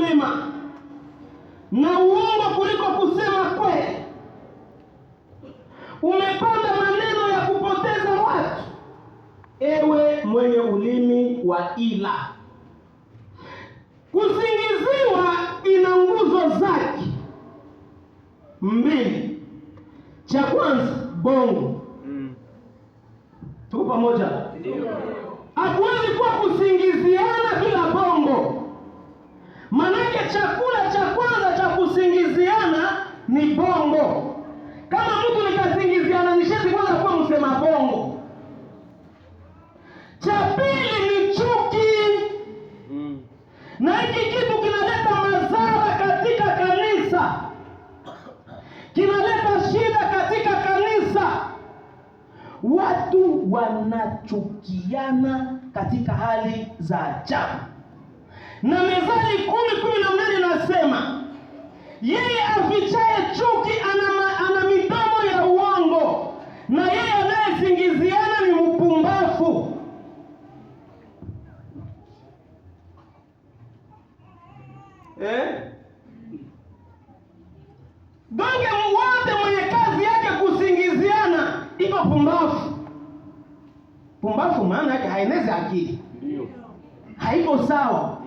kusema na uongo kuliko kusema kweli. Umepanda maneno ya kupoteza watu, ewe mwenye ulimi wa ila. Kusingiziwa ina nguzo zake mbili. Cha kwanza, bongo. Tuko pamoja? Ndio. Hakuwezi kuwa kusingiziana bila bongo. Manake chakula cha kwanza cha kusingiziana ni bongo. Kama mtu nikasingiziana nisheti kwanza kuwa msema bongo. Cha pili ni chuki. Na hiki kitu kinaleta madhara katika kanisa. Kinaleta shida katika kanisa. Watu wanachukiana katika hali za ajabu. Na Methali 10:18 nasema, yeye afichaye chuki ana midomo ya uongo, na yeye anayesingiziana ni mpumbavu. Donge wote mwenye kazi yake kusingiziana iko pumbavu. Pumbavu maana yake hainezi akili. Ndio. Haiko sawa.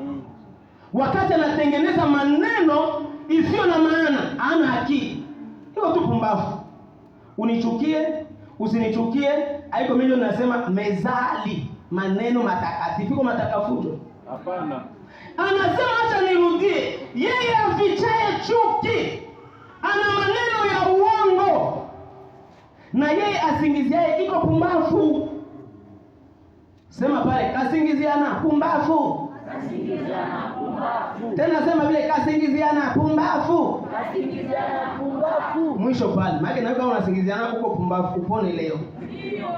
Wakati anatengeneza maneno isiyo na maana, hana akili. Iko tu pumbavu. Unichukie, usinichukie, haiko mimi nasema mezali, maneno matakatifu, iko matakafujo. Hapana. Anasema acha nirudie, yeye afichaye chuki ana maneno ya uongo, na yeye asingiziaye iko pumbavu. Sema pale, kasingiziana pumbavu. Kasingiziana pumbavu. Tena sema vile, kasingiziana pumbavu. Kasingiziana pumbavu. Mwisho pale, maana na kama unasingiziana uko pumbavu, upone leo. Ndio.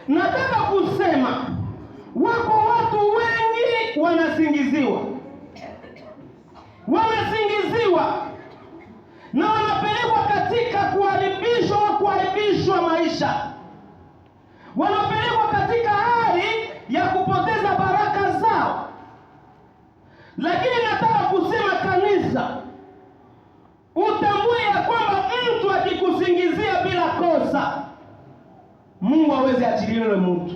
Nataka kusema wako watu wengi wanasingiziwa. Wanasingiziwa na wanapelekwa katika kuharibishwa maisha. Wanapelekwa katika hali ya kupoteza baraka zao. Lakini nataka kusema kanisa, utambue ya kwamba mtu akikusingizia bila kosa, Mungu hawezi achilia yule mtu.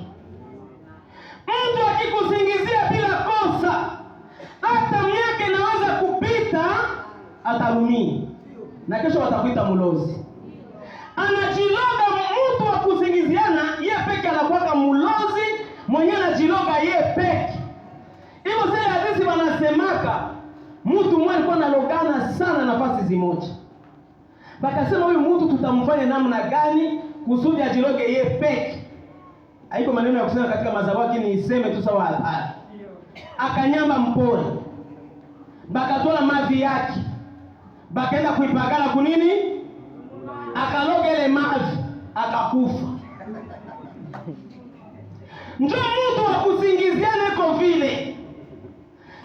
Mtu akikusingizia bila kosa, hata miaka inaweza kupita, atarumia. Na kesho watakuita mlozi. Anajiloga mtu wa kusingiziana, yeye peke anakuwa mlozi, mwenye anajiloga yeye peke. Hivyo sasa hadithi wanasemaka, mtu mmoja alikuwa analogana sana nafasi zimoja. Bakasema huyu mtu tutamfanya namna gani kusudi ajiloge yeye peke. Haiko maneno ya kusema katika mazawaki ni iseme tu sawa hapa. Akanyamba mpole. Bakatola mavi yake. Bakaenda kuipagala kunini? Akaloga ile mavi, akakufa. Ndio mtu wa kusingiziana iko vile.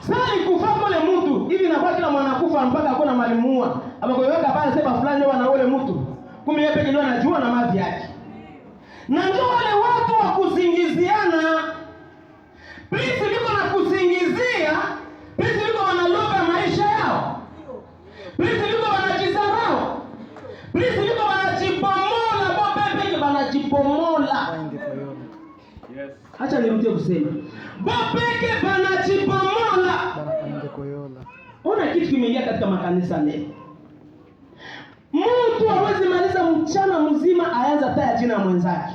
Sasa ikufa kule mtu, hivi na kwa kila mwanakufa mpaka akona malimua. Abakoyeka pale sema fulani wana ule mtu. Kumbe yeye pekee ndio anajua na mavi yake. Na ndio wale watu wa kusingiziana. Pisi liko na kusingizia, pisi liko wanaloga maisha yao. Pisi liko wanajizarau. Pisi liko wanajipomola, bobe peke wanajipomola. Yes. Acha nirudie kusema. Bobe peke wanajipomola. Ona kitu kimeingia katika makanisa leo. Mtu hawezi maliza mchana mzima aanza taya jina mwenzake.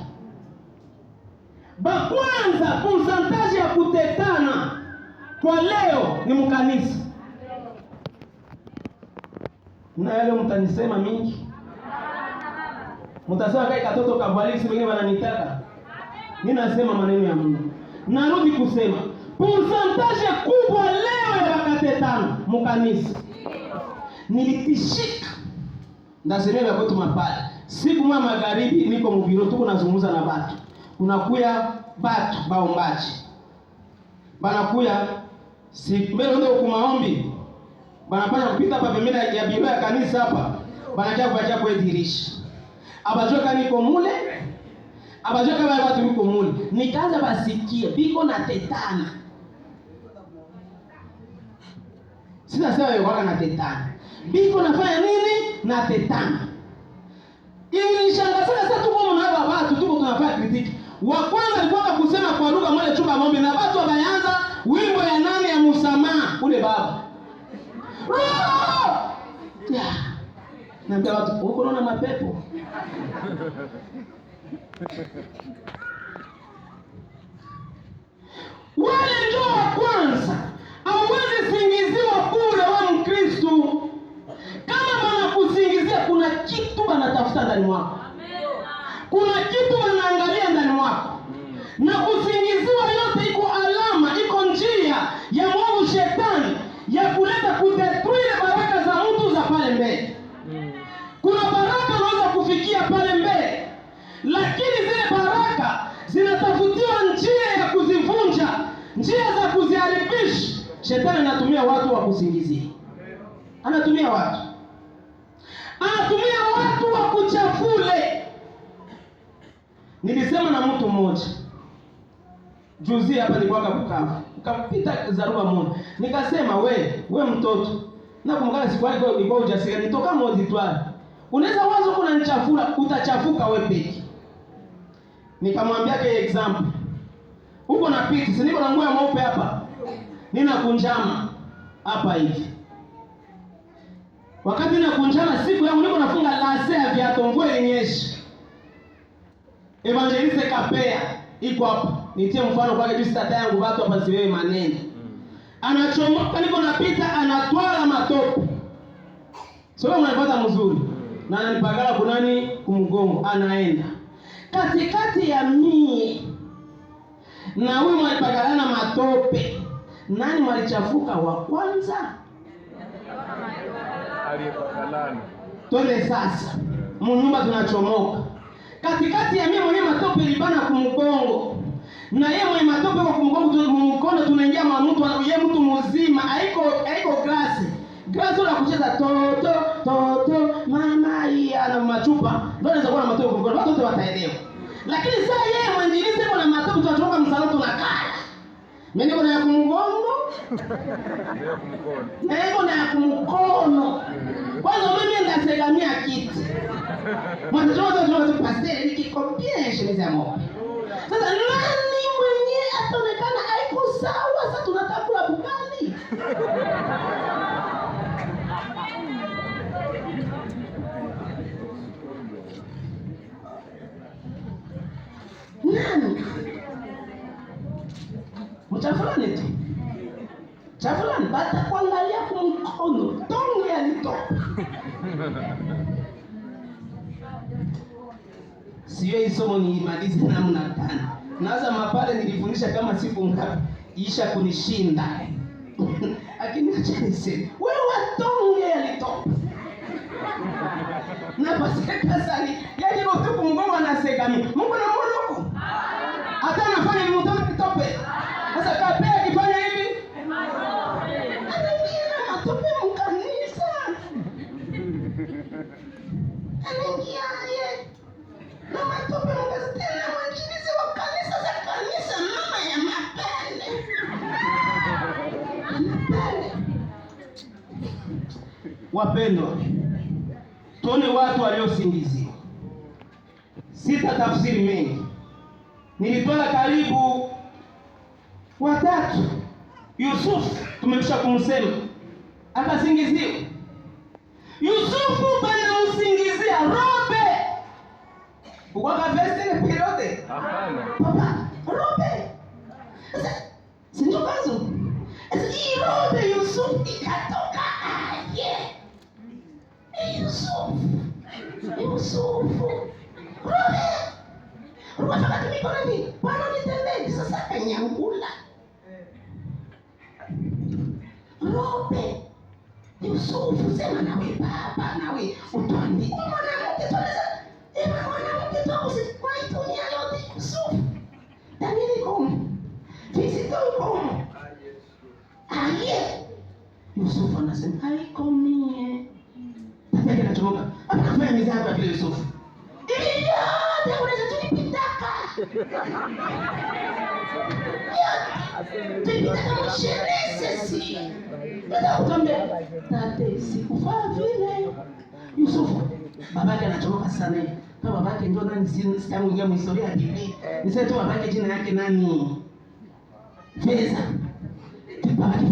Kwanza percentage ya kutetana kwa leo ni mkanisa. Na leo mtanisema mingi. Mtasema kai katoto kabalisi wengine wananitaka. Mimi nasema maneno ya Mungu. Narudi kusema percentage kubwa leo ya wakatetana mkanisa. Nilitishika. Ndasemea kwetu mapale. Siku mwa magharibi niko mubiro tuko nazungumza na watu. Kunakuya batu baombaji. Banakuya si mbele ndio kumaombi. Banapana kupita hapa pembeni ya biro ya kanisa hapa. Banaja kuacha kuedirisha. Abajoka niko mule. Abajoka wale watu niko mule. Nikaanza basikia biko na tetana. Sasa wewe na tetana. Biko nafanya nini? Na tetana. Ili nishangaza sasa tuko mnaba watu tuko tunafanya kritiki. Wa kwanza alikuwa kusema kwa lugha moja chumba ng'ombe na watu wameanza wimbo ya nani ya msamaha ule baba. Yeah. Na watu huko naona mapepo. Wale ndio wa kwanza. Hauwezi singiziwa bure wa Mkristo. Kama wanakusingizia kuna kitu wanatafuta ndani mwako. Kuna kitu wanaangalia ndani mwako. Na kusingiziwa yote iko alama, iko njia ya mwovu shetani ya kuleta kudetruire baraka za mtu za pale mbele. Kuna baraka unaweza kufikia pale mbele, lakini zile baraka zinatafutiwa njia ya kuzivunja, njia za kuziharibisha. Shetani anatumia watu wa kusingizia. Anatumia watu wa kuchafule. Nilisema na mtu mmoja juzi hapa nilikuwa Bukavu. Ukapita zaruba moja. Nikasema we mtoto. Na kumkana siku yako ilikuwa ujasiri. Nitoka modi twali. Unaweza wazo kuna nichafula, utachafuka wewe peke. Nikamwambia ke example. Uko na piti, si niko na nguo ya mweupe hapa. Nina kunjama hapa hivi. Wakati nina kunjama siku yangu niko nafunga lase ya viatu nguo yenyeshi. Evangeliste Kapea iko hapa. Nitie mfano kwa hiyo tata yangu watu hapa siwewe maneno. Anachomoka niko napita anatwala matope. Sio mnapata mzuri. Na ananipagala kunani kumgongo anaenda. Katikati ya mie na huyu mwalipagalana matope. Nani mwalichafuka wa kwanza? Aliyepagalana. Twende sasa. Mnyumba tunachomoka. Katikati ya mimi mwenye matope libana kumgongo. Na yeye mwenye matope kwa kumgongo tunaingia mtu yeye mtu mzima haiko glasi. Glasi la kucheza toto mama hii ana machupa. Ndio anaweza kuwa na matope kumgongo. Watu wote wataelewa. Lakini sasa yeye mwenjilisi kuna matope tunatoka msalani tunakaa. Mimi niko na ya kumgongo. Niko na ya kumkono. Kwanza mimi ndasegamia kiti. Mwanzo pastor nikikompia shemeza ya moyo. Sasa nani mwenye ataonekana haiko sawa sasa tunatakula bukali. Nani? Mchafulani tu. Chafulani bata kuangalia kwa mkono. Tonge alitoka. Siyo somo niimalize namna gani. Naanza mapale nilifundisha kama siku ngapi isha kunishinda. Lakini acha niseme, wewe watonge alitoka. Na pasika sali, yaani kwa tuku mgongo anaseka mimi. Mungu na Mungu. Hata anafanya ni mtoto kitope. Sasa Kapea akifanya hivi, anaingia na matope mkanisa. Anaingia yeye. Na matope mkastena mwanjilizi wa kanisa za kanisa mama ya mapele. Mapele. Wapendwa, tuone watu waliosingiziwa. Sita tafsiri mengi. Nilitoa karibu watatu. Yusufu tumekwisha kumsema. Akasingiziwa. Yusufu bana usingizia robe. Ukaka veste ile periode? Hapana. Papa, robe. Sasa sinjo kazo. Sasa hii robe Yusufu ikatoka aje. Yusufu. Robe. Robe wakati niko nani? Bwana nitembee sasa kanyangula. Robe. Yusufu sema nawe baba nawe utwandi. Mwanamke tunaweza mwanamke tu usikuitumia yote Yusufu. Danieli komu. Fisito komu. Aye. Yusufu anasema haiko mie. Tabia kinachomoka. Anafanya mizaa kwa vile Yusufu. Yote unaweza tulipitaka. Tulipitaka msherezi. sisi. Ndio utambe tate sikufaa vile. Yusufu babake anachoroka sana. Kama babake ndio nani sitamuingia mhistoria ya Biblia. Niseme tu babake jina yake nani? Feza. Babake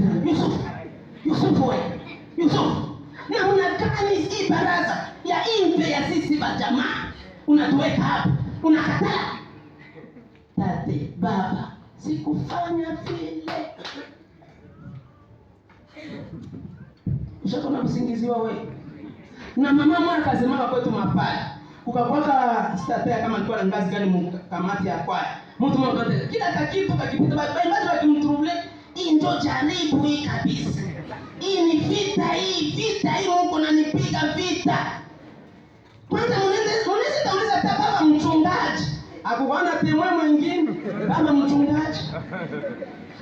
Yusufu wewe. Yusufu. Na unakani hii baraza ya impe ya sisi wa jamaa. Unatuweka hapa. Unakataa. Tate baba sikufanya vile. Ushakona kusingiziwa wewe. Na mama mwana kasema kwetu mapaya. Ukakwaka statea kama alikuwa na ngazi gani kamati ya kwaya. Mtu mmoja kila kitu kakipita baadaye wakimtrouble. Hii ndio jaribu hii kabisa. Hii ni vita hii Mungu ananipiga vita. Kwanza mnaweza baba mchungaji. Akuona temwe mwingine baba mchungaji.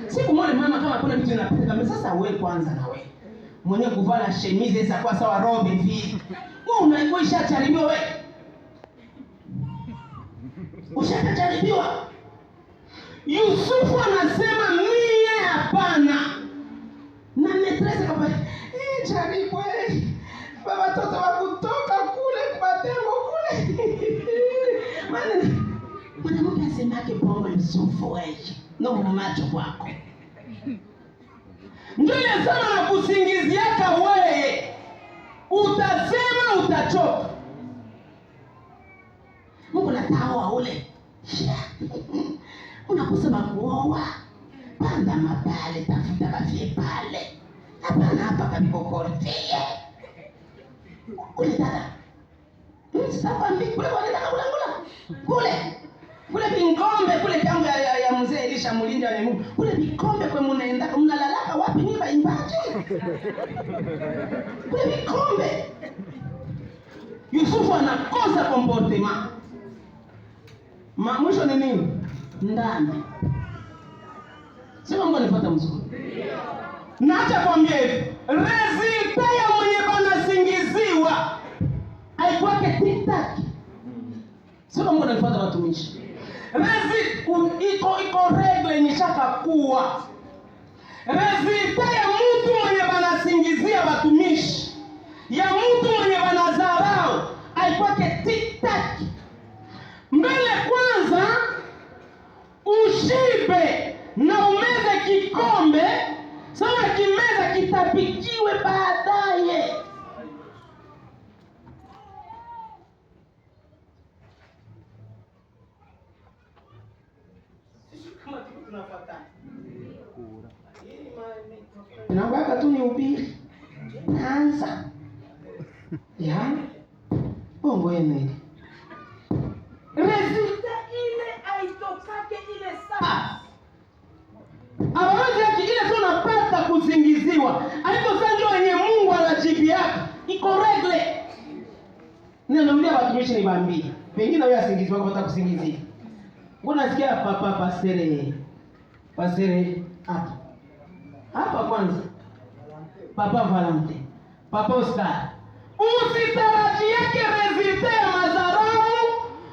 Siku moja mama kama kuna vitu inapita kama sasa wewe kwanza na wewe. Mwenye kuvala shemize za kwa sawa robe hivi. Wewe unaikuisha jaribiwa wewe. Ushakajaribiwa. Yusufu anasema mie hapana. Na metrese kama jaribu wewe. Baba toto wa kutoka kule kwa tembo kule. Mwanamke asemake bongo Yusufu wewe. No macho kwako. Ndio sana na kusingiziaka wewe. Utasema utachoka. Mungu nataoa ule. Unakusema kuoa. Panda mapale, tafuta kafie pale. Hapana hapa kabikokortie. Kule dada. Sasa mbi kule wanataka kula. Kule binkombe kule tangu ya mzee Elisha Mulinda wa Mungu. Kule bikombe kwa mnaenda mnalalaka wapi ni baimbaji? Kule bikombe. Yusufu anakosa comportement. Mwisho ni nini? Ndani. Sema Mungu anipata mzuri. Naacha kwambia hivi. Resulta ya mwenye banasingiziwa haikuwake TikTok. Sema Mungu anipata watumishi. Iko regle imeshaka kuwa. Resulta ya mtu mwenye banasingizia watumishi, ya mtu mwenye banadharau haikuwake TikTok. Mbele kwanza ushibe na umeze kikombe, sawa kimeza kitapikiwe baadaye. Kama tunafuatana. Naomba tu nihubiri. Naanza. Ya. Bongo yene. Resulta ile aitokake ile saa. Abawazi yake ile tunapata kusingiziwa. Haiko sasa ndio yenye Mungu anajibia. Iko regle. Ninaambia watumishi niwaambie. Pengine wewe asingiziwa kwa kusingizia. Unasikia pasere hapa kwanza. Papa Valente. Papa Oscar. Usitarajie yake resulta ya madharau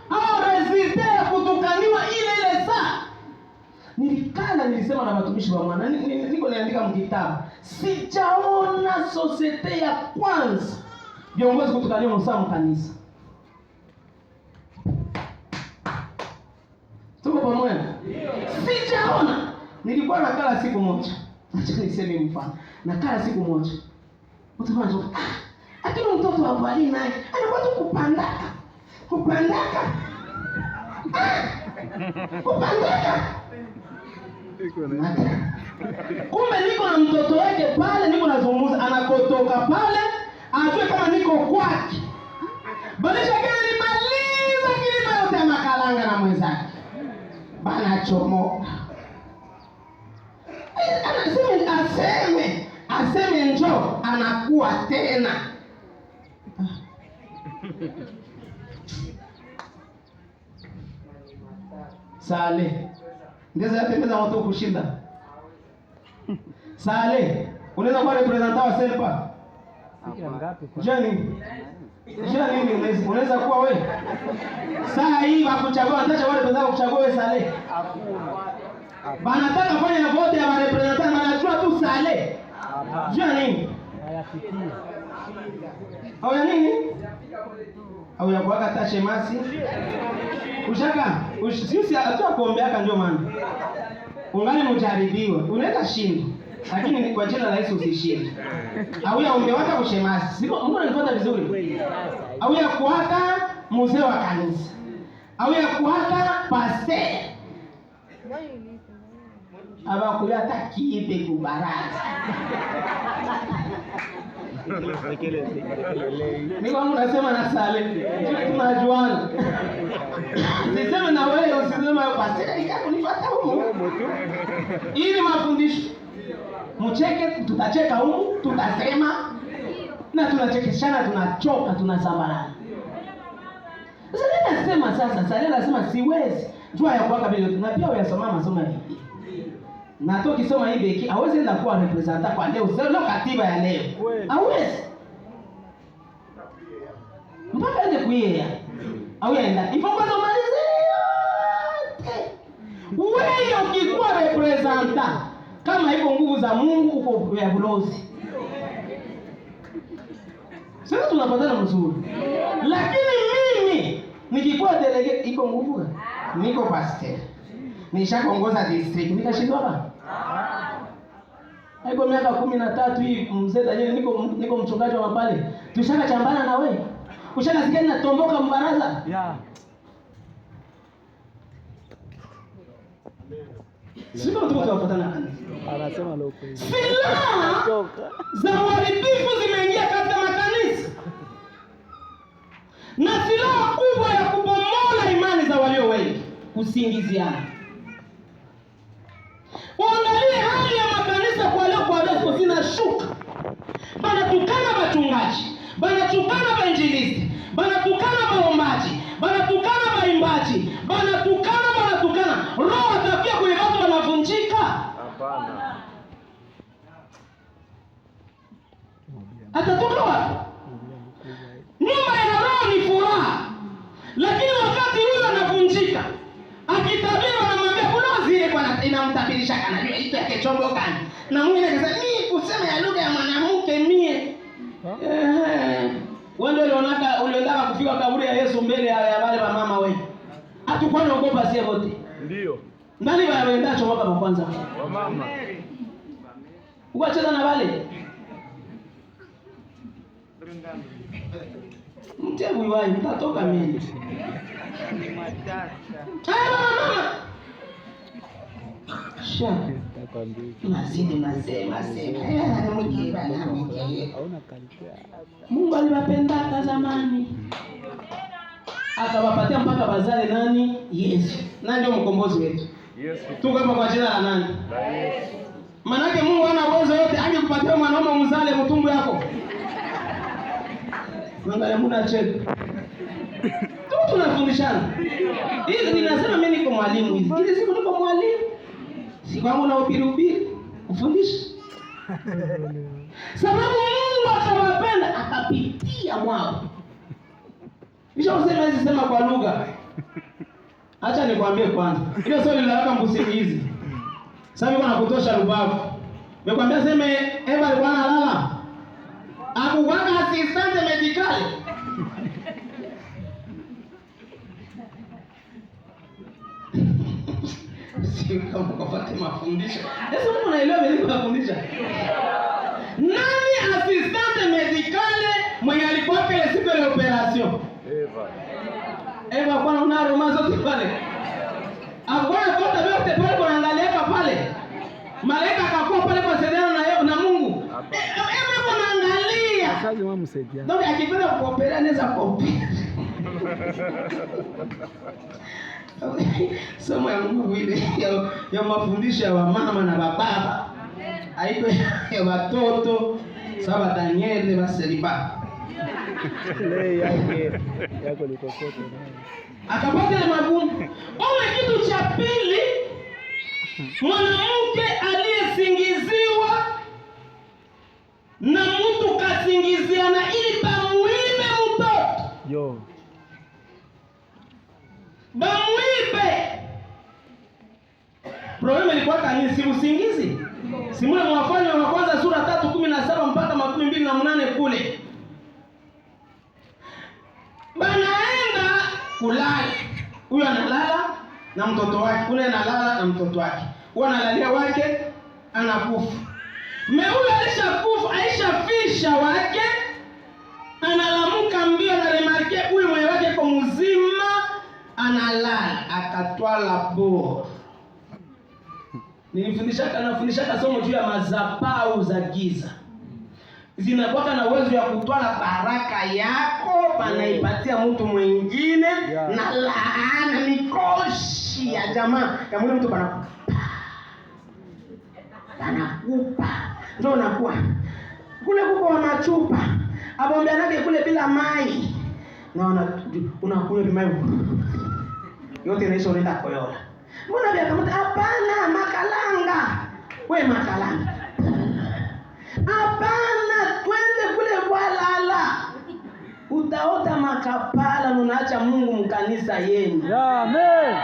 au resulta ya kutukaniwa ile saa. Nilisema na watumishi wa Bwana. Niko naandika mkitabu. Sijaona societe ya kwanza viongozi kutukaniwa msaa kanisa. Tuko pamoja? Sijaona. Nilikuwa nakala siku moja. Acha niseme mfano. Nakala siku moja. Mtu mmoja lakini mtoto wa Bwana naye anakuwa tu kupandaka. Kupandaka. Kumbe niko na mtoto wake pale, niko nazungumza, anakotoka pale, ajue kama niko kwake. Balisha kile nimaliza kilima yote ya makalanga na mwenzake. Bana chomoka. Aseme njoo, anakuwa tena. Sale. Ndeza yatembeza watu kushinda. Sale. Unaweza kuwa representant wa Selpa? Jani. Unaweza kuwa wewe? Saa hii wakuchagua, wanataka wale wenzao kuchagua wewe Sale. Banataka fanya vote ya representant, wanajua tu Sale. Jua nini? Au ya nini? Au ya kuwaka hata shemasi? Sisi hatu kuombeaka ndio maana. Ungane mjaribiwa. Unaweza shinda. Lakini kwa jina la Yesu usishinde. Au ya ongewaka kushemasi. Siko Mungu ananifuata vizuri. Au ya kuwaka mzee wa kanisa. Au ya kuwaka pastor. Abakuya hata kiipe kubaraza. Niko wangu nasema na sale. Tunajuana. Siseme na wewe usiseme pastor nikakunifuata huko. Ili mafundisho. Mcheke tutacheka huko, tutasema na tunachekeshana, tunachoka, tunasambarana. Sasa nasema siwezi. Jua ya kuwaka vile na pia uyasoma masomo ya Biblia. Na toki soma hii beki, hawezi enda kuwa representa kwa leo. Sio katiba ya leo. Hawezi. Mpaka nje kuiea. Au yaenda. Ipo kwanza malize yote. Wewe ukikuwa representa kama iko nguvu za Mungu uko ya bulozi. Sasa tunapatana mzuri. Lakini mimi nikikuwa delegate iko nguvu gani? Niko pastor. Nishaongoza district. Nikashindwa hapa. Haiko miaka 13 hii mzee Daniel niko mchungaji wa mapale. Tushaka chambana na wewe. Ushakasikia natomboka mbaraza? Yeah. Sio tu tunafuatana kanisa. Anasema leo kweli. Silaha za uharibifu zimeingia katika makanisa. Na silaha kubwa ya kubomola imani za walio wengi, kusingiziana. Uangalie hali ya makanisa kwa leo zinashuka. Banatukana wachungaji, banatukana wainjilisti, banatukana waombaji, banatukana waimbaji, banatukana. Roho atafia kwenye watu wanavunjika. Hapana. Atatoka wapi? Nyumba ya roho ni furaha. Lakini wakati huyo anavunjika, akitabiri anamwambia kuna zile kwa inamtabirisha kana hiyo yake chombo gani. Na mwingine akasema mimi kusema ya lugha ya mwanamke mie. Wewe ndio uliondaka kufika kaburi ya Yesu mbele ya wale wa mama wewe. Hatakuwa naogopa sie wote. Ndio. Nani wanaenda chomoka kwa kwanza? Wa mama. Uachana na wale. Mtebu iwai mtatoka mimi. Mama. Shaka. Mazidi masema. Mungu aliwapenda zamani. Akawapatia mpaka bazale nani? Yesu. Nani ndio mkombozi wetu? Yesu. Tuko hapa kwa jina la nani? La Yesu. Manake Mungu ana uwezo yote, angekupatia mwanaume mzale mtumbo yako. Angalia mbona cheka. Tunafundishana. Hizi ninasema mimi niko mwalimu hizi. Hizi siku niko mwalimu. Siku yangu na ubiri kufundisha. Sababu Mungu akawapenda akapitia mwao. Kisha useme hizi sema kwa lugha. Acha nikwambie kwanza. Ile swali linaweka mbusingizi. Sasa niko nakutosha rubavu. Nimekwambia sema Eva alikuwa analala. Akuwaka assistant medical. Sio kama kupata mafundisho. Sasa mbona unaelewa mimi nafundisha? Nani assistant medical mwenye alikuwa pale siku ya operation? Eva kwa una roma zote pale. Agora toda yote pale kwa angalia pale. Malaika akakuwa pale kwa sedana na Mungu. Eva kwa angalia. Sasa wamsaidia. Ndio akipenda kuopera anaweza kuopera. Somo ya nguvu ile ya mafundisho ya mama na baba. Haiko ya watoto sawa Daniel baseliba. Leo yako liko kote nayo. Akapata ile magumu. Ole kitu cha pili, mwanamke aliyesingiziwa na mtu kasingiziana ili bamuibe mtoto. Yo. Bamuibe. Problema ilikuwa kanisa si usingizi. Simula mwafanya wa kwanza sura 3:10 Huyu analala na mtoto wake, ule analala na mtoto wake. Huyu analalia wake, anakufa. Huyu alishakufa, aishafisha wake, analamuka mbio na remarke huyu mwe wake kwa mzima, analala, akatwala bo. Nafundishaka somo juu ya mazapau za giza. Zinakuwa na uwezo ya kutwala baraka yako, panaipatia mtu mwingine, na laana mikoshi ya jamaa. Kama ule mtu anakupa. Ndio unakuwa. Kule kuko wa machupa. Abombe nake kule bila mai. Na unakunywa mai. Yote inaisha unaenda koyola. Mbona vya kama hapana makalanga. We makalanga. Hapana, twende kule kwa lala. Utaota makapala, unaacha Mungu mkanisa yenu. Amen.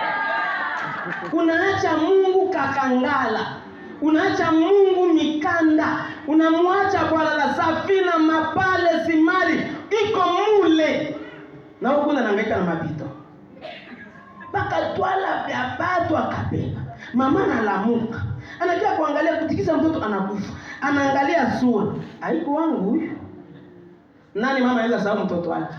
Unaacha Mungu kakangala. Unaacha Mungu mikanda. Unamwacha kwa lala safina mapale simali. Iko mule. Na huko unahangaika na mapito. Baka twala vya batu akabeba. Mama analamuka. Anajua kuangalia kutikisa mtoto anakufa. Anaangalia sura. Haiko wangu huyu. Nani mama anaweza sahau mtoto wake?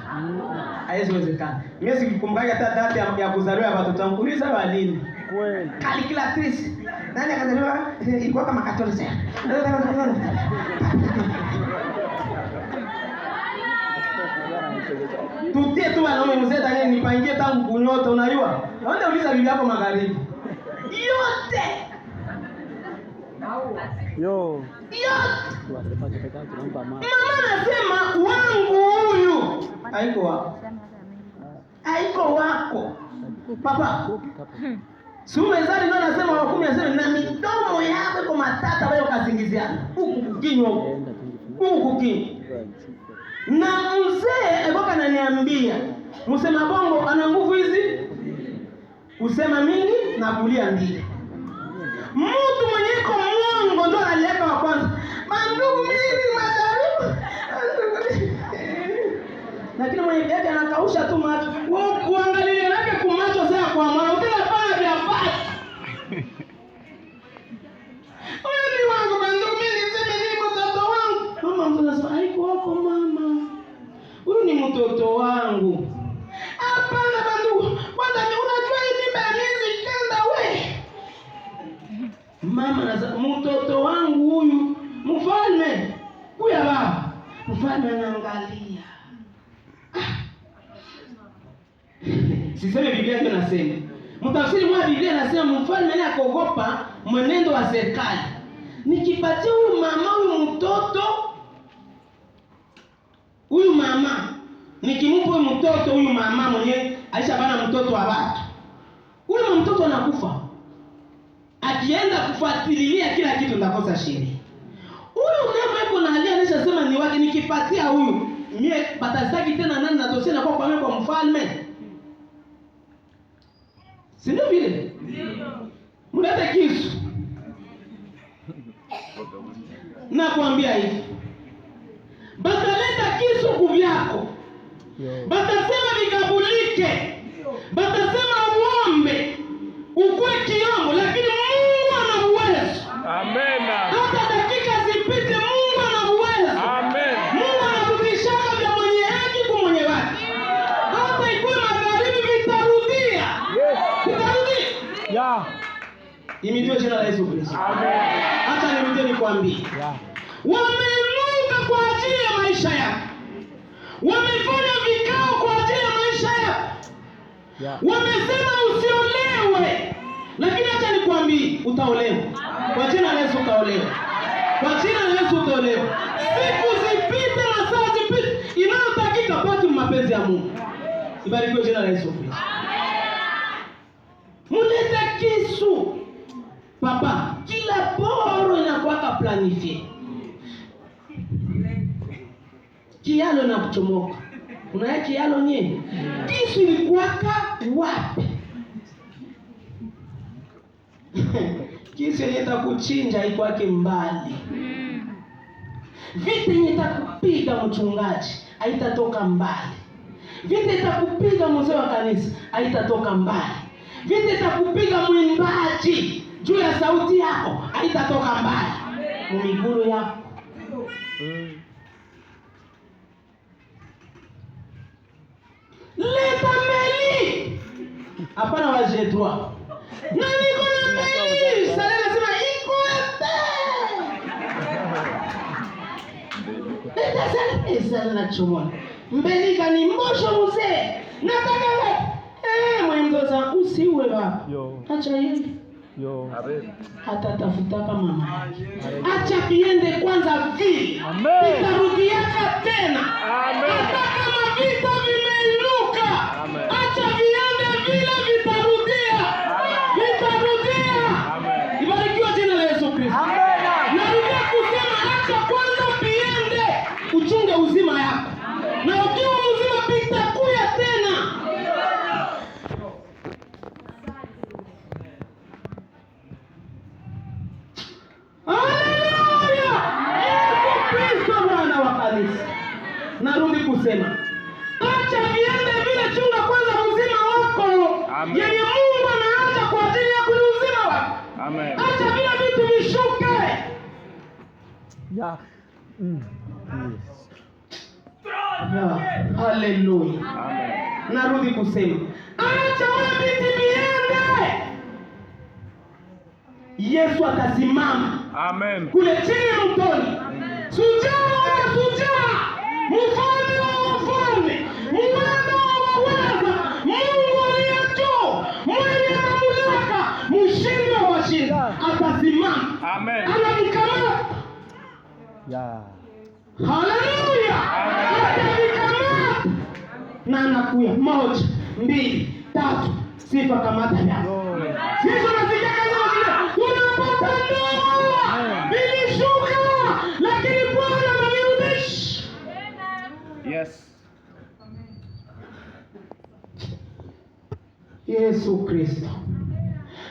Haiwezekana. Mimi sikumbuka hata date ya kuzaliwa watoto wangu. Uliza walini? Kweli. Calculatrice. Nani akazaliwa? Ilikuwa kama 14. Tutie tu wanaume mzee tani nipangie tangu kunyota unajua? Naona uliza bibi yako magharibi. Yote. Yo. Mama anasema wangu huyu. Haiko wako. Haiko wako. Papa. Sume zali ndio anasema wa 10 anasema na midomo yako iko matata wewe ukazingiziana. Huku kukinywa huku. Huku kukinywa. Na mzee eboka ananiambia, msema bongo ana nguvu hizi? Usema mingi na kulia mbili. Mtu mwenye iko mwongo ndo aliweka wa kwanza. Mandugu mimi majaribu. Lakini mwenye bibi anakausha tu macho. Kuangalia yake kumacho sasa kwa mwana utenda paa vya pati. Wewe ni wangu mandugu mimi niseme nini mtoto wangu? Mama mtu anasema haiko wako mama. Huyu ni mtoto wangu. Hapana bandugu. Kwanza unajua hii mimba ya miezi 9 we. Mama anasema mtoto wangu huyu mfalme. Huyu baba. Mfalme anaangalia. Siseme Biblia ndio nasema. Mtafsiri mwa Biblia nasema mfalme naye akogopa mwenendo wa serikali. Nikipatia huyu mama huyu mtoto huyu mama nikimpa huyu mtoto huyu mama mwenyewe alishabana mtoto wa watu. Huyu mtoto anakufa. Akienda kufuatilia kila kitu ndakosa sheria. Huyu mama yuko na hali anashasema ni wake nikipatia huyu mie batazaki tena nani na tosena kwa mfalme. Si ndio vile? Ndio. Mlete kisu. Na kuambia hivi. Bataleta kisu kuvyako. Batasema vigabulike. Batasema uombe. Ukue kiombo lakini Mungu ana uwezo. Amen. Hata dakika zipite Mungu ana uwezo. Amen. Mungu anarudisha vya mwenye haki kwa mwenye wake. Hata ikuwe magharibi vitarudia. Yes. Vitarudia. Yeah. Imitiwe jina la Yesu Kristo. Amen. Hata nimtie nikwambie. Yeah. Wameinuka kwa ajili ya maisha yako. Wamefanya vikao kwa ajili ya maisha yako. Yeah. Wamesema usiolewe. Lakini acha nikwambie utaolewa. Kwa jina la Yesu utaolewa. Kwa jina la Yesu utaolewa. Siku zipite na saa zipite. Inayotakika pati mapenzi ya Mungu. Ibarikiwe jina la Yesu Kristo. Mulete kisu. Papa, kila boro inakuwa planifie. Kialo na kuchomoka. Unaye kialo nye? Kisu ilikuwaka wapi? Kisu yenye itakuchinja ikwake mbali. Vita yenye itakupiga mchungaji haitatoka mbali. Vita itakupiga mzee wa kanisa, haitatoka mbali. Vita itakupiga mwimbaji, juu ya sauti yako, haitatoka mbali. Miguu yako. Leta meli. Hapana wajetwa. Na niko na meli. Sasa nasema iko hapa. Leta sana na chomoni. Mbeli kani mbosho mzee. Nataka wewe. Mwimdoza usiwe baba. Acha yeye. Hata tafutaka mama yake. Acha viende kwanza vile. Vitarudiaka tena. Hata kama vita vimeinuka. Acha viende vile vitarudia. Ibarikiwe jina la Yesu Kristo. Narudia kusema acha kwanza viende. Uchunge uzima yako. Na ukiwa uzima vitakuya tena. Narudi kusema acha viende vile, chunga kwanza uzima wako. Yenye Mungu anaacha kwa ajili yako ni uzima wako. Acha vile vitu vishuke. Haleluya. Narudi kusema acha vile vitu viende. Yesu atasimama kule chini ya mtoni. Shujaa, mfalme wa wafalme, mweza wa waweza, Mungu aliye juu, mwenye mamlaka, mshindi wa washindi, atasimama. Anamkamata. Haleluya. Atakamata. Na anakuya 1, 2, 3. Sifa kamata yako. Sisi tunasikia kama vile unapata ndoa. Bilishuka, lakini Bwana ananirudisha. Yesu Kristo.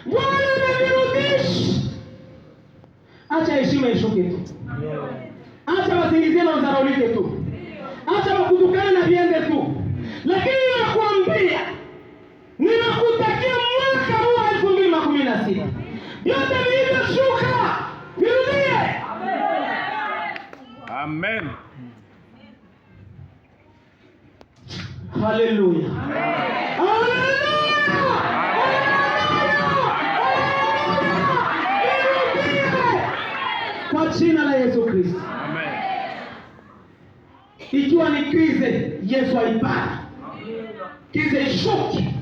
Bwana ananirudisha. Acha heshima ishuke tu. Acha wasingizie na udharaulike tu. Acha wakutukane na viende tu. Lakini nakwambia, ninakutakia mwaka huu 2016. Yote vilivyoshuka virudie. Amen. Haleluya. Kwa jina la Yesu Kristo. Ikiwa ni krize, Yesu aipane. Krize ishuke.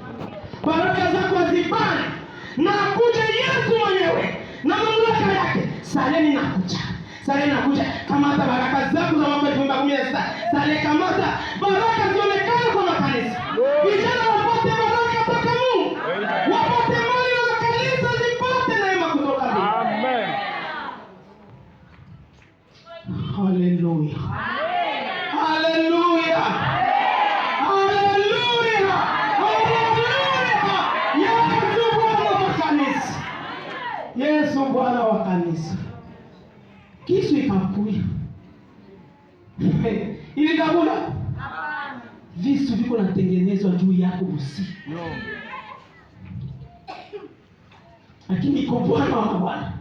Baraka zako azipane. Na akuje Yesu mwenyewe na mamlaka yake. Saleni nakuja. Kamata baraka zako za mwaka 2016. Sale kamata baraka zionekane kwa makanisa. Vijana wapate baraka toka Mungu. Wapate mali na kanisa zipate neema kutoka Mungu. Amen. Haleluya. Yesu Bwana wa kanisa. Kisu ikakuya. Ili kabula. Visu viko natengenezwa juu yako usiku. Lakini kwa Bwana wa mabwana.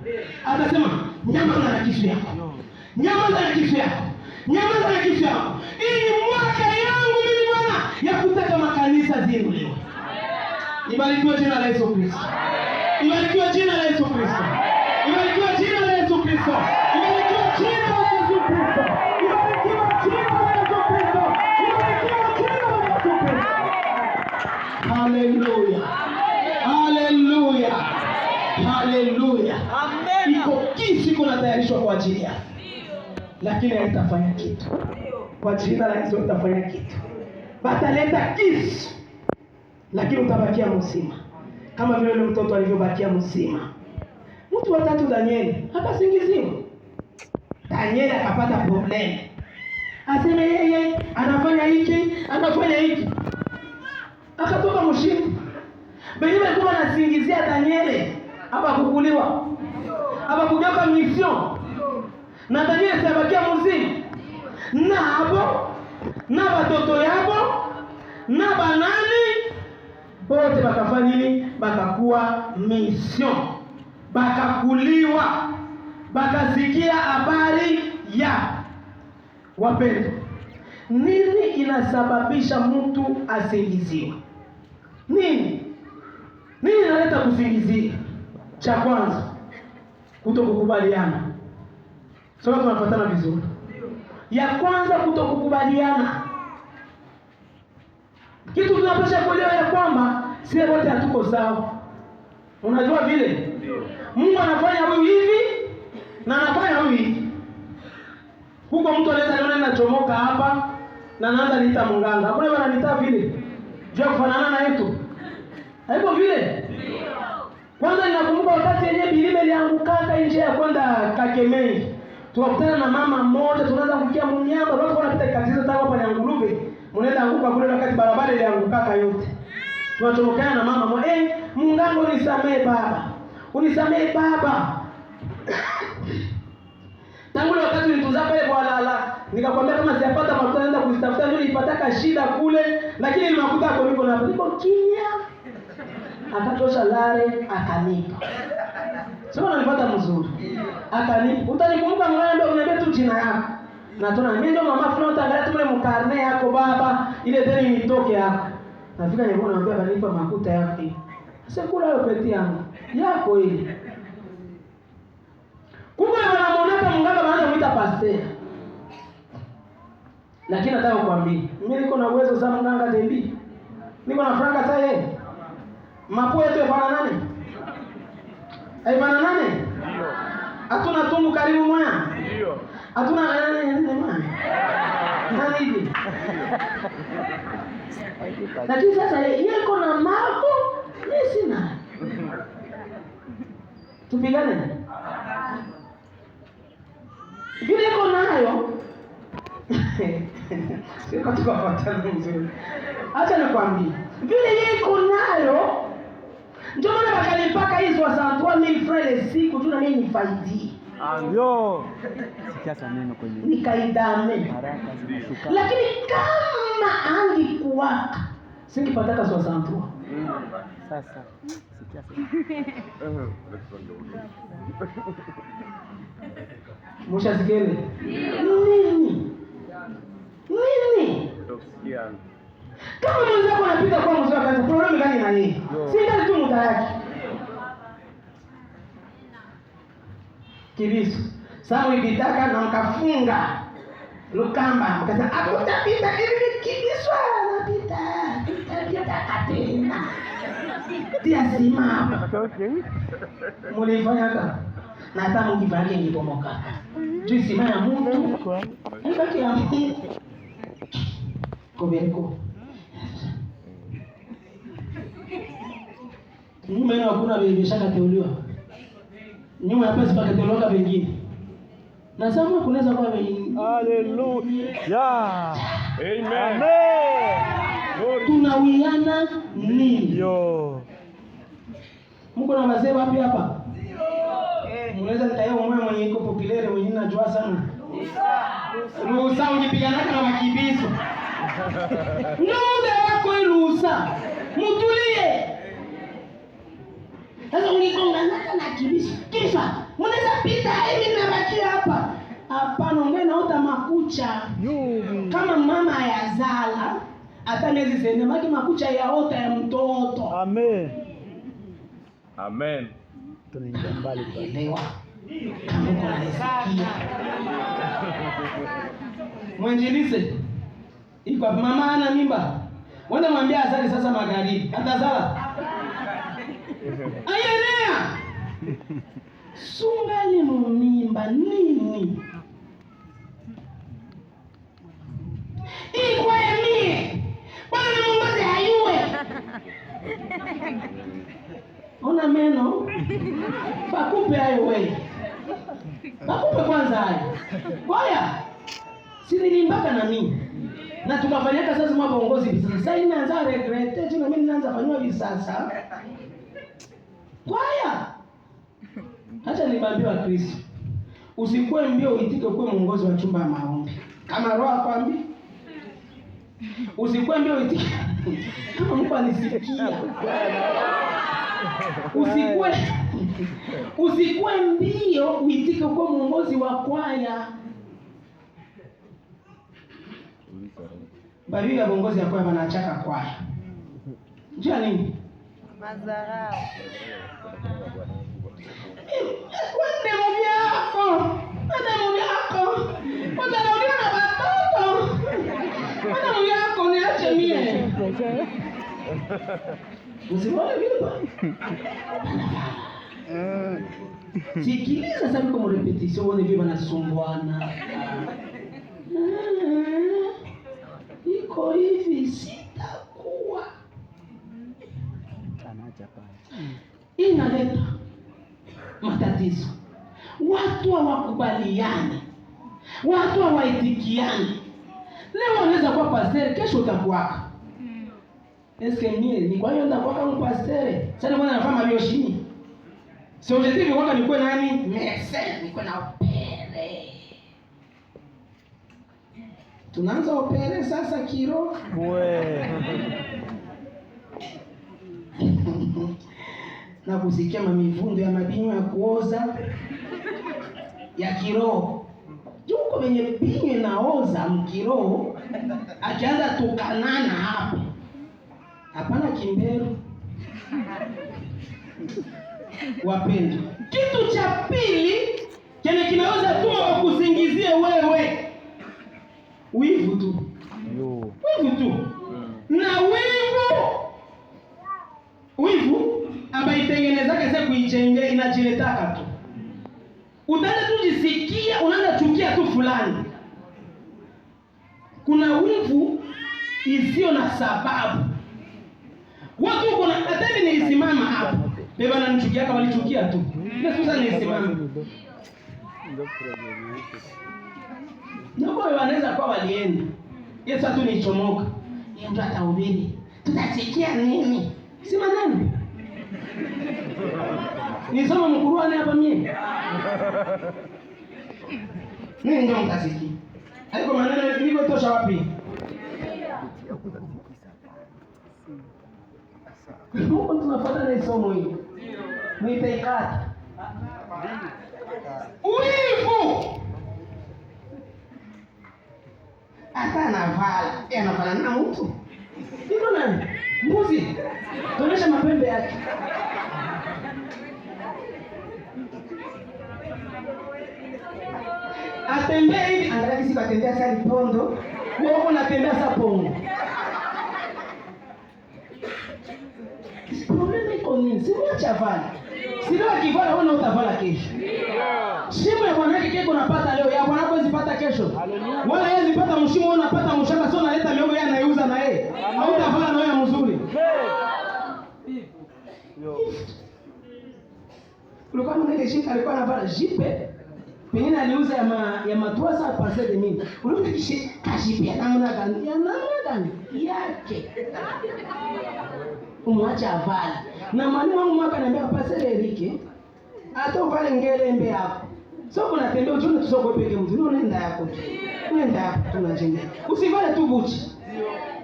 Atasema nyamaza na kisu yako. Nyamaza na kisu yako. Hii ni mwaka yangu mimi Bwana ya kutaka makanisa ziinuliwe. Ibarikiwe jina la Yesu Kristo. Ibarikiwe jina la Yesu Kristo. Haleluya. Amen. Iko kisu iko natayarishwa kwa ajili yako. Lakini haitafanya kitu. Kwa jina la Yesu utafanya kitu. Bataleta kisu. Lakini utabakia mzima. Kama vile yule mtoto alivyobakia mzima. Mtu wa 3 Danieli akasingiziwa. Danieli akapata problem. Aseme yeye anafanya hiki. Akatoka mshindi. Bali walikuwa anasingizia Danieli hapa kukuliwa. Hapa kugeuka mission. Na Danieli sabakia mzima. Na hapo na watoto yabo na banani bote bakafanya nini? Bakakuwa mission, bakakuliwa, bakasikia habari ya wapendo. Nini inasababisha mtu asingiziwe? Nini inaleta kusingizia? Cha kwanza, kutokukubaliana. Sasa tunafuatana vizuri. Ya kwanza, kutokukubaliana. Kitu tunapaswa kuelewa ya kwamba sisi wote hatuko sawa. Unajua vile? Mungu anafanya huyu hivi na anafanya huyu hivi. Huko mtu anaweza niona ninachomoka hapa na anaanza niita munganga. Hakuna bwana niita vile. Jua kufanana na yetu. Haiko vile? Kwanza ninakumbuka wakati yenyewe bilime ilianguka nje ya kwenda Kakemei. Tukakutana na mama mmoja, tunaanza kukia mnyamba, watu wanapita katiza tangu hapa na ngurube. Mnaenda anguka kule wakati barabara ilianguka yote. Tunachomokana na mama mmoja, Mungu unisamee baba. Unisamee baba. Tangu wakati nilitunza pale kwa lala, nikakwambia kama siyapata mafuta naenda kuzitafuta, ndio nilipataka shida kule, lakini nimakuta hapo niko na niko kimya. Akatosha lare akanipa. Sio nilipata mzuri. Akanipa. Utanikumbuka mwana uniambia tu jina yako. Na tuna mimi ndio mama fulani utaangalia tu mle mkarne yako baba, ile deni nitoke hapo. Nafika nimeona naambia banipa makuta yako. Sasa kula hiyo peti yangu. Yako ile. Kumbe wanamuonaka munganga baada kumuita pastor. Lakini nataka kukwambia, mimi niko na uwezo sana munganga dembi. Niko na franga sasa yeye. Mapo yetu yafana nani? Haifana nani? Ndio. Hatuna tumbu karibu mwana? Ndio. Hatuna nani mwana? Nani hivi? Lakini sasa yeye iko na mako, mimi sina. Tupigane. Vile iko nayo. Sio tukapatana mzuri. Acha nikwambie. Vile yeye iko nayo, ndio maana bakanipaka hizo 63,000 francs siku tu na mimi nifaidie. Yo. Sikiasa neno kwenye. Nikaidame. Haraka zinashuka. Lakini kama angekuwaka singepataka 63. Sasa sikiasa. Mshazikele. Nini? Kama mwenzako anapita kwa mzee akaanza problem gani na yeye? Si ndio tu muda yake. Kibisu. Sasa ulipitaka na mkafunga Lukamba, mkasema akutapita hivi kibiswa anapita. Pita katena. Tia simama. Mulifanya hata na hata mkifanya ngibomoka. Juu simama ya mtu. Mbaki ya mtu. Kobereko. Nyuma ina hakuna biashara teuliwa. Nyuma ya pesa paka teuliwa vingine. Na sasa kunaweza kuwa vingine. Hallelujah. Amen. Tunawiana nini? Yo. Mko na wazee wapi hapa? Mnaweza nitayo mmoja mwenye iko populare mwenye najua sana. Ruhusa ungipigana na makibizo. Muda wako ruhusa. Mtulie. Sasa ungigongana na kibizo. Kisha mnaweza pita hivi na baki hapa. Hapana, ongea naota makucha. Kama mama ayazala hata miezi sene maki makucha yaota ya mtoto. Amen. Amen. Tunaingia mbali kwa. Elewa. Kama uko nasikia. Mwenjilise. Iko mama ana mimba. Wanda mwambia azali sasa magharibi. Atazala. Ayenea. Sungali mimba nini? Iko yemie. Bwana mumbaze hayue. Ona meno. Bakupe hayo wewe. Bakupe kwanza hayo. Ngoja. Si nilimbaka na mimi. Na tukafanyaka sasa mambo uongozi hivi sasa. Sasa inaanza regrete tu na mimi ninaanza fanywa hivi sasa. Ngoja. Acha nikwambie wa Kristo. Usikuwe mbio uitike kuwa mwongozi wa chumba ya maombi. Kama roho akwambia. Usikuwe mbio uitike Kama Mungu anisikia. Usikue mbio uitike kwa mwongozi wa kwaya. Bali ya mwongozi wa kwaya wanachaka kwaya. Njia nini? Mazarao. Wende mvyako. Wanarudia na watoto. Wana mvyako niache mie. Usione vile. Sikiliza sasa kwa repetition wone vile wanasumbuana. Iko hivi sitakuwa. Anacha pale. Inaleta matatizo. Watu hawakubaliani. Watu hawaitikiani. Leo unaweza kuwa pastor, kesho utakuwaka. Eske mie ni kwa hiyo nitakuwa kama pastor. Sasa mbona nafanya bioshini? So objective wako ni kwa nani? Mese, ni kwa na opere. Tunaanza opere sasa kiroho. We. Na kusikia mamivundo ya mabinyo ya kuoza ya kiroho. Juko venye binyo inaoza mkiroho, akianza tukanana hapo. Hapana kimberu. Wapendwa. Kitu cha pili kile kinaweza tu kusingizie wewe. Wivu tu. Yo. Wivu tu. Na wivu ambaye itengenezake sasa kuijenge inajiletaka tu. Utaanza tujisikia unaanza chukia tu fulani. Kuna wivu isio na sababu. Watu uko na hata mimi nilisimama hapa. Beba na nichukia kama walichukia tu. Ndio sasa nilisimama. Ndio wanaweza kwa walienda. Yesu tu nichomoka. Yeye ndo atahubiri. Tutasikia nini? Si maneno. Nisoma mkuruani hapa mimi. Nini ndio mtasikia? Haiko maneno niko tosha wapi? Huko tunafuata na somo hili. Nitaikata. Wivu. Hata anavala na mtu. Ndio nani? Mbuzi. Tuonyesha mapembe yake. Atembea hivi, angalia kisi katembea sasa pondo. Wewe unatembea sasa pongo. Problema iko nini? Si mwacha vala. Si leo akivala wewe utavala kesho. Shimo ya bwanake keko unapata leo, ya bwanako uzipata kesho. Wala yeye zipata mshimo unapata mshaka sio unaleta miogo yeye anaiuza na yeye. Hautavala na wewe mzuri. Yo. Ulikuwa mwenye shika alikuwa anavala jipe. Pengine aliuza ya matwasa pase de mimi. Ulikuwa kishika jipe namna gani? Ya namna gani? Yake. Umwacha avala. Na mwalimu wangu mwaka ananiambia pase Erike. Hata uvale ngele mbe yako. Sio unatembea uchone tusoko peke mtu. Ndio unaenda yako. Unaenda yako tunajenga. Usivale tu buchi.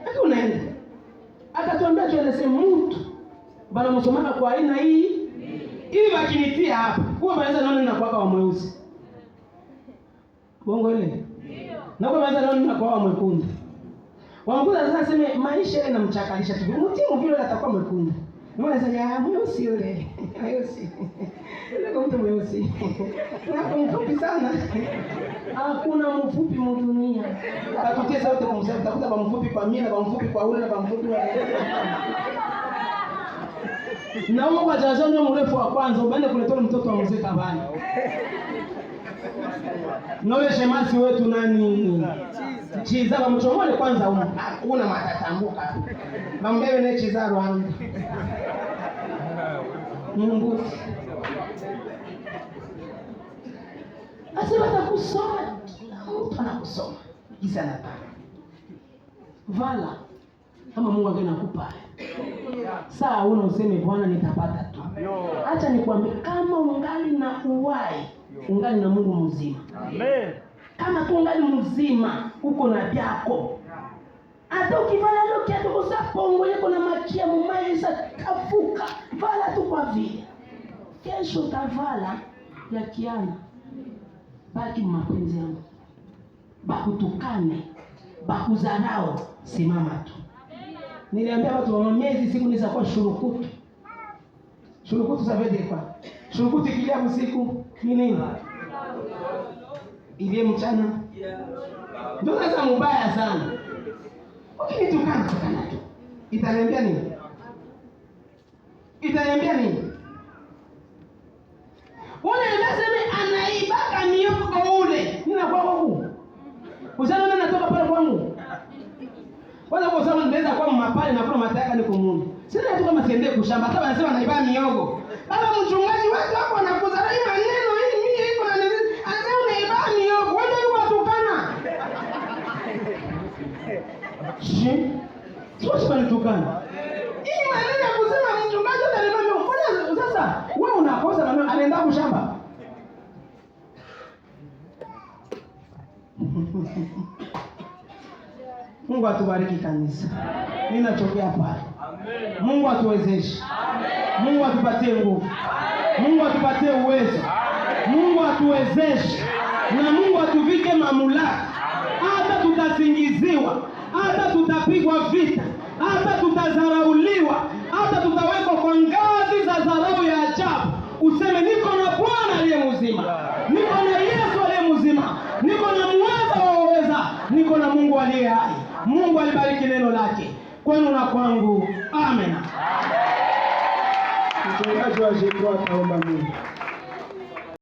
Hata unaenda. Akatuambia tueleze mtu. Bana msomaka kwa aina hii. Ili wakinitia hapa. Kwa baadhi naona ninakuwa wa mweusi. Bongo ile. Ndio. Na kwa baadhi naona ninakuwa wa mwekundu. Wanguza sasa sema maisha yana mchakalisha tu. Mtimu vile atakuwa mwekundu. Mbona sasa mweusi yule? Mweusi. Ndio mtu mweusi. Na mfupi sana. Hakuna mfupi mdunia. Atutesa wote kumsema utakuta kwa mfupi kwa mimi na kwa mfupi kwa ule na kwa mfupi wa na huko kwa Tanzania mrefu wa kwanza ubaende kuletea mtoto wa mzee Kabani. Nowe shemasi wetu nani? Chiza ba mchomole kwanza una matatambuka. Mambewe ne chiza Rwanda. Mungu. Asema atakusoma. Mtu anakusoma. Kisa nataka. Vala. Kama Mungu angekupa. Saa una useme Bwana nitapata tu. Acha nikwambie kama ungali na uhai, ungali na Mungu mzima. Amen. Kama tu ungali mzima, uko na vyako. Hata ukivala leo kiatu kosa pongo yako na makia mumai isa kafuka. Vala tu kwa vile. Kesho utavala ya kiana. Baki mapenzi yangu. Bakutukane. Bakuzarao. Simama tu. Niliambia watu wa miezi siku niza kwa shurukutu. Shurukutu savede kwa. Shurukutu ikilia usiku ni nini? Ilie mchana. Ndio sasa mbaya sana. Ukinitukana tukana tu. Itaniambia nini? Itaniambia nini? Ule anasema anaibaka mioko ule. Nina kwa wangu. Usana natoka pale kwangu. Kwanza kwa sababu naweza kwa mapale na kwa mataka ni kumuni. Sina tu kama siende kushamba. Hata wanasema anaiba miogo. Baba mchungaji wetu hapo anakuza hii maneno hii mimi iko na nini? Anasema unaiba miogo. Wewe ndio unatukana. Sio sio tukana. Hii maneno ya kusema mchungaji atanibeba miogo. Mbona sasa wewe unakosa maneno anaenda kushamba? Mungu atubariki kanisa. Ninachokea pale. Mungu atuwezeshe. Mungu atupatie nguvu. Mungu atupatie uwezo. Mungu atuwezeshe. Na Mungu atuvike mamlaka. Hata tutasingiziwa, hata tutapigwa vita, hata tutazarauliwa, hata tutawekwa kwa ngazi za dharau ya ajabu. Useme niko na Bwana aliye mzima. Niko na Yesu aliye mzima. Niko na muweza wa uweza. Niko na Mungu aliye hai. Mungu alibariki neno lake kwenu na kwangu. Amen. Mchungaji wa Jekwa ataomba Mungu.